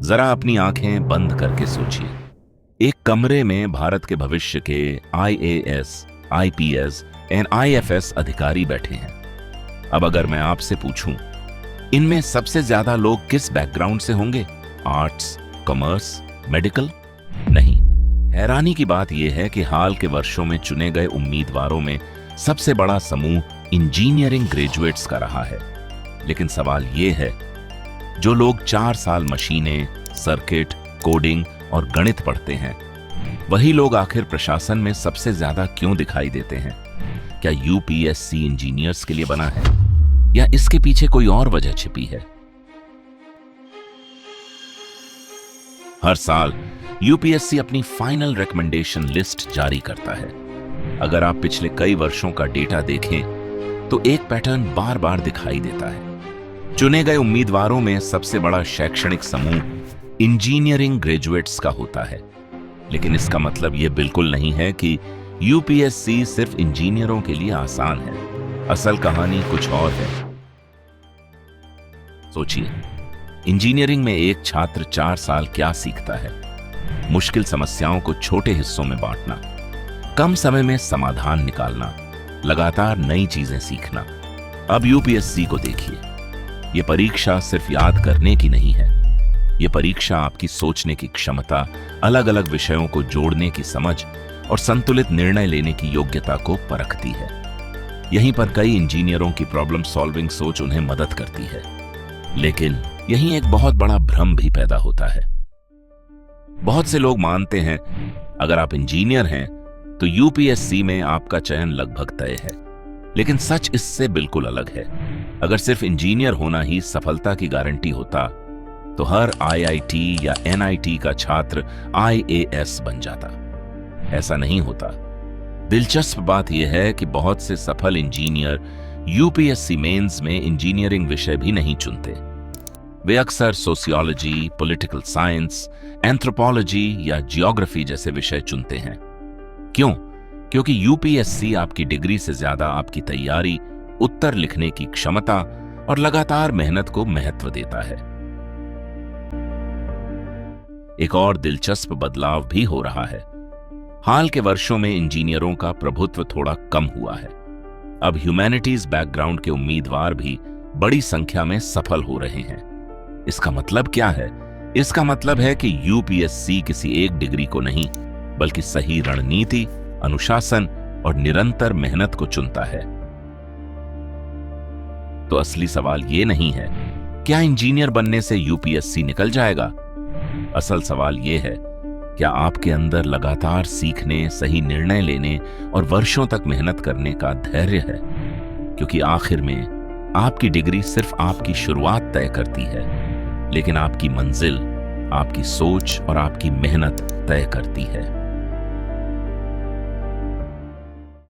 जरा अपनी आंखें बंद करके सोचिए। एक कमरे में भारत के भविष्य के आईएएस, आईपीएस एंड आईएफएस अधिकारी बैठे हैं। अब अगर मैं आपसे पूछूं, इनमें सबसे ज्यादा लोग किस बैकग्राउंड से होंगे? Arts, commerce, medical? नहीं। हैरानी की बात यह है कि हाल के वर्षों में चुने गए उम्मीदवारों में सबसे बड़ा समूह इंजीनियरिंग ग्रेजुएट्स का रहा है। लेकिन सवाल यह है, जो लोग 4 साल मशीनें, सर्किट, कोडिंग और गणित पढ़ते हैं, वही लोग आखिर प्रशासन में सबसे ज्यादा क्यों दिखाई देते हैं? क्या यूपीएससी इंजीनियर्स के लिए बना है या इसके पीछे कोई और वजह छिपी है? हर साल यूपीएससी अपनी फाइनल रिकमेंडेशन लिस्ट जारी करता है। अगर आप पिछले कई वर्षों का डेटा देखें तो एक पैटर्न बार बार दिखाई देता है। चुने गए उम्मीदवारों में सबसे बड़ा शैक्षणिक समूह इंजीनियरिंग ग्रेजुएट्स का होता है। लेकिन इसका मतलब यह बिल्कुल नहीं है कि यूपीएससी सिर्फ इंजीनियरों के लिए आसान है। असल कहानी कुछ और है। सोचिए, इंजीनियरिंग में एक छात्र 4 साल क्या सीखता है? मुश्किल समस्याओं को छोटे हिस्सों में बांटना, कम समय में समाधान निकालना, लगातार नई चीजें सीखना। अब यूपीएससी को देखिए। यह परीक्षा सिर्फ याद करने की नहीं है। यह परीक्षा आपकी सोचने की क्षमता, अलग अलग विषयों को जोड़ने की समझ और संतुलित निर्णय लेने की योग्यता को परखती है। यहीं पर कई इंजीनियरों की प्रॉब्लम सॉल्विंग सोच उन्हें मदद करती है। लेकिन यहीं एक बहुत बड़ा भ्रम भी पैदा होता है। बहुत से लोग मानते हैं अगर आप इंजीनियर हैं तो यूपीएससी में आपका चयन लगभग तय है। लेकिन सच इससे बिल्कुल अलग है। अगर सिर्फ इंजीनियर होना ही सफलता की गारंटी होता तो हर आईआईटी या एनआईटी का छात्र आईएएस बन जाता। ऐसा नहीं होता। दिलचस्प बात यह है कि बहुत से सफल इंजीनियर यूपीएससी मेंस में इंजीनियरिंग विषय भी नहीं चुनते। वे अक्सर सोशियोलॉजी, पॉलिटिकल साइंस, एंथ्रोपोलॉजी या जियोग्राफी जैसे विषय चुनते हैं। क्यों? क्योंकि यूपीएससी आपकी डिग्री से ज्यादा आपकी तैयारी, उत्तर लिखने की क्षमता और लगातार मेहनत को महत्व देता है। एक और दिलचस्प बदलाव भी हो रहा है। हाल के वर्षों में इंजीनियरों का प्रभुत्व थोड़ा कम हुआ है। अब ह्यूमैनिटीज बैकग्राउंड के उम्मीदवार भी बड़ी संख्या में सफल हो रहे हैं। इसका मतलब क्या है? इसका मतलब है कि यूपीएससी किसी एक डिग्री को नहीं, बल्कि सही रणनीति, अनुशासन और निरंतर मेहनत को चुनता है। तो असली सवाल यह नहीं है क्या इंजीनियर बनने से यूपीएससी निकल जाएगा। असल सवाल यह है, क्या आपके अंदर लगातार सीखने, सही निर्णय लेने और वर्षों तक मेहनत करने का धैर्य है? क्योंकि आखिर में आपकी डिग्री सिर्फ आपकी शुरुआत तय करती है, लेकिन आपकी मंजिल, आपकी सोच और आपकी मेहनत तय करती है।